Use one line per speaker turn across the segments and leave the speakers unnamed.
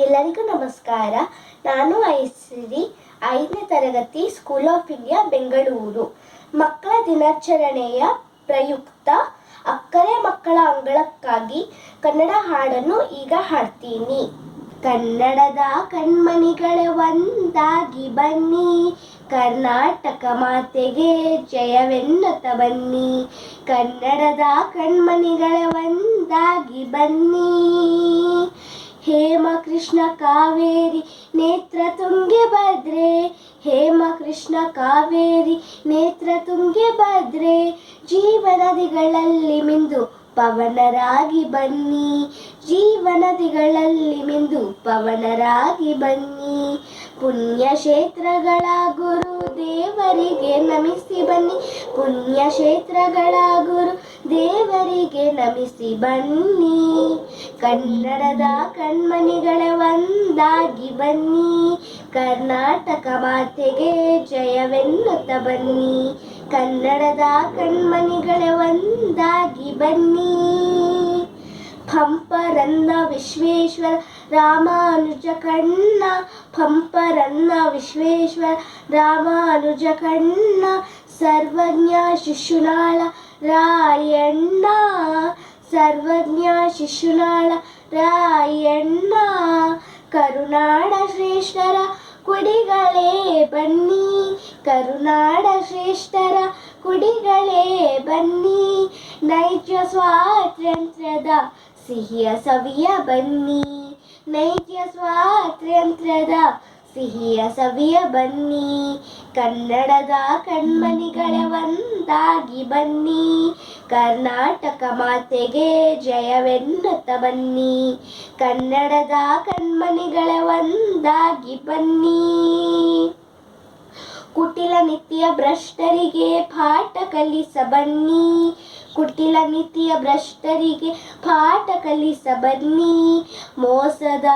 ಎಲ್ಲರಿಗೂ ನಮಸ್ಕಾರ. ನಾನು ಐಶ್ವರಿ, 5ನೇ ತರಗತಿ, ಸ್ಕೂಲ್ ಆಫ್ ಇಂಡಿಯಾ, ಬೆಂಗಳೂರು. ಮಕ್ಕಳ ದಿನಾಚರಣೆಯ ಪ್ರಯುಕ್ತ ಅಕ್ಕರೆ ಮಕ್ಕಳ ಅಂಗಳಕ್ಕಾಗಿ ಕನ್ನಡ ಹಾಡನ್ನು ಈಗ ಹಾಡ್ತೀನಿ. ಕನ್ನಡದ ಕಣ್ಮಣಿಗಳೇ ಒಂದಾಗಿ ಬನ್ನಿ, ಕರ್ನಾಟಕ ಮಾತೆಗೆ ಜಯವೆನ್ನುತ್ತ ಬನ್ನಿ. ಕನ್ನಡದ ಕಣ್ಮಣಿಗಳೇ ಒಂದಾಗಿ ಬನ್ನಿ. ಹೇಮ ಕೃಷ್ಣ ಕಾವೇರಿ ನೇತ್ರ ತುಂಗೆ ಭದ್ರೆ, ಹೇಮ ಕೃಷ್ಣ ಕಾವೇರಿ ನೇತ್ರ ತುಂಗೆ ಭದ್ರೆ. ಜೀವನದಿಗಳಲ್ಲಿ ಮಿಂದು ಪವನರಾಗಿ ಬನ್ನಿ, ಜೀವನದಿಗಳಲ್ಲಿ ಮಿಂದು ಪವನರಾಗಿ ಬನ್ನಿ. ಪುಣ್ಯಕ್ಷೇತ್ರಗಳ ಗುರು ದೇವರಿಗೆ ನಮಿಸಿ ಬನ್ನಿ, ಪುಣ್ಯಕ್ಷೇತ್ರಗಳ ಗುರು ದೇವರಿಗೆ ನಮಿಸಿ ಬನ್ನಿ. ಕನ್ನಡದ ಕಣ್ಮಣಿಗಳೇ ಒಂದಾಗಿ ಬನ್ನಿ, ಕರ್ನಾಟಕ ಮಾತೆಗೆ ಜಯವೆನ್ನುತ್ತ ಬನ್ನಿ. ಕನ್ನಡದ ಕಣ್ಮಣಿಗಳೇ ಒಂದಾಗಿ ಬನ್ನಿ. ಪಂಪರನ್ನ ವಿಶ್ವೇಶ್ವರ ರಾಮಾನುಜ ಕಣ್ಣ, ಪಂಪರನ್ನ ವಿಶ್ವೇಶ್ವರ ರಾಮಾನುಜ ಕಣ್ಣ. ಸರ್ವಜ್ಞ ಶಿಶುನಾಳ ರಾಯಣ್ಣ, ಸರ್ವಜ್ಞ ಶಿಶುನಾಳ ರಾಯಣ್ಣ. ಕರುನಾಡ ಶ್ರೇಷ್ಠರ ಕುಡಿಗಳೇ ಬನ್ನಿ, ಕರುನಾಡ ಶ್ರೇಷ್ಠರ ಕುಡಿಗಳೇ ಬನ್ನಿ. ನೈಜ ಸ್ವಾತಂತ್ರ್ಯದ ಸಿಹಿಯ ಸವಿಯ ಬನ್ನಿ, ನೈಜ ಸ್ವಾತಂತ್ರ್ಯದ ಸಿಹಿಯ ಸವಿಯ ಬನ್ನಿ. ಕನ್ನಡದ ಕಣ್ಮಣಿಗಳೇ ಒಂದಾಗಿ ಬನ್ನಿ, ಕರ್ನಾಟಕ ಮಾತೆಗೆ ಜಯವೆನ್ನುತ್ತ ಬನ್ನಿ. ಕನ್ನಡದ ಕಣ್ಮಣಿಗಳೇ ಒಂದಾಗಿ ಬನ್ನಿ. ಕುಟಿಲ ನೀತಿಯ ಭ್ರಷ್ಟರಿಗೆ ಪಾಠ ಕಲಿಸ ಬನ್ನಿ, ಕುಟಿಲ ನೀತಿಯ ಭ್ರಷ್ಟರಿಗೆ ಪಾಠ ಕಲಿಸ ಬನ್ನಿ. ಮೋಸದ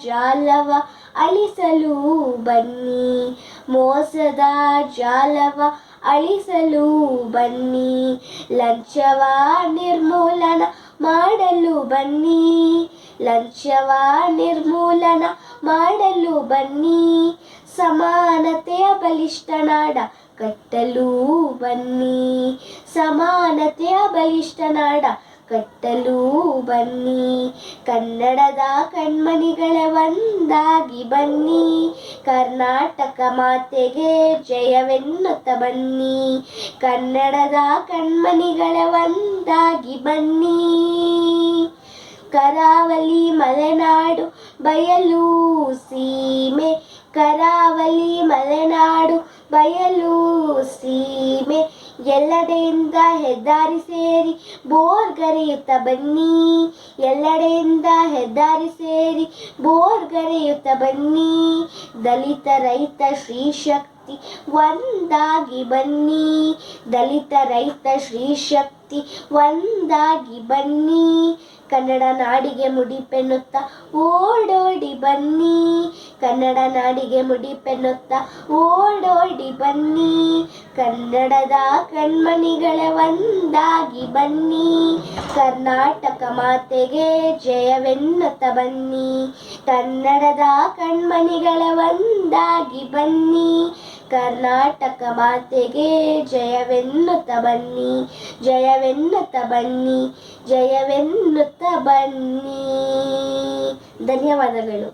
ಜಾಲವ ಅಳಿಸಲು ಬನ್ನಿ, ಮೋಸದ ಜಾಲವ ಅಳಿಸಲು ಬನ್ನಿ. ಲಂಚವ ನಿರ್ಮೂಲನ ಮಾಡಲು ಬನ್ನಿ, ಲಂಚವ ನಿರ್ಮೂಲನ ಮಾಡಲು ಬನ್ನಿ. ಸಮಾನತೆಯ ಬಲಿಷ್ಠ ನಾಡ ಕಟ್ಟಲು ಬನ್ನಿ, ಸಮಾನತೆಯ ಬಲಿಷ್ಠ ನಾಡ ಕಟ್ಟಲು ಬನ್ನಿ. ಕನ್ನಡದ ಕಣ್ಮಣಿಗಳೇ ಒಂದಾಗಿ ಬನ್ನಿ, ಕರ್ನಾಟಕ ಮಾತೆಗೆ ಜಯವೆನ್ನುತ್ತ ಬನ್ನಿ. ಕನ್ನಡದ ಕಣ್ಮಣಿಗಳೇ ಒಂದಾಗಿ ಬನ್ನಿ. ಕರಾವಳಿ ಮಲೆನಾಡು ಬಯಲು ಸೀಮೆ, ಕರಾವಳಿ ಮಲೆನಾಡು ಬಯಲು ಸೀಮೆ. ಎಲ್ಲೆಡೆಯಿಂದ ಹೆದ್ದಾರಿ ಸೇರಿ ಬೋರ್ಗರೆಯುತ್ತ ಬನ್ನಿ, ಎಲ್ಲೆಡೆಯಿಂದ ಹೆದ್ದಾರಿ ಸೇರಿ ಬೋರ್ಗರೆಯುತ್ತ ಬನ್ನಿ. ದಲಿತ ರೈತ ಶ್ರೀ ಶಕ್ತಿ ಒಂದಾಗಿ ಬನ್ನಿ, ದಲಿತ ರೈತ ಶ್ರೀ ಶಕ್ತಿ ಒಂದಾಗಿ ಬನ್ನಿ. ಕನ್ನಡ ನಾಡಿಗೆ ಮುಡಿಪೆನ್ನುತ್ತ ಓಡೋಡಿ ಬನ್ನಿ, ಕನ್ನಡ ನಾಡಿಗೆ ಮುಡಿಪೆನ್ನುತ್ತ ಓಡೋಡಿ ಬನ್ನಿ. ಕನ್ನಡದ ಕಣ್ಮಣಿಗಳೇ ಒಂದಾಗಿ ಬನ್ನಿ, ಕರ್ನಾಟಕ ಮಾತೆಗೆ ಜಯವೆನ್ನುತ್ತ ಬನ್ನಿ. ಕನ್ನಡದ ಕಣ್ಮಣಿಗಳೇ ಒಂದಾಗಿ ಬನ್ನಿ, ಕರ್ನಾಟಕ ಮಾತೆಗೆ ಜಯವೆನ್ನುತ್ತ ಬನ್ನಿ, ಜಯವೆನ್ನುತ್ತ ಬನ್ನಿ, ಜಯವೆನ್ನುತ್ತ ಬನ್ನಿ. ಧನ್ಯವಾದಗಳು.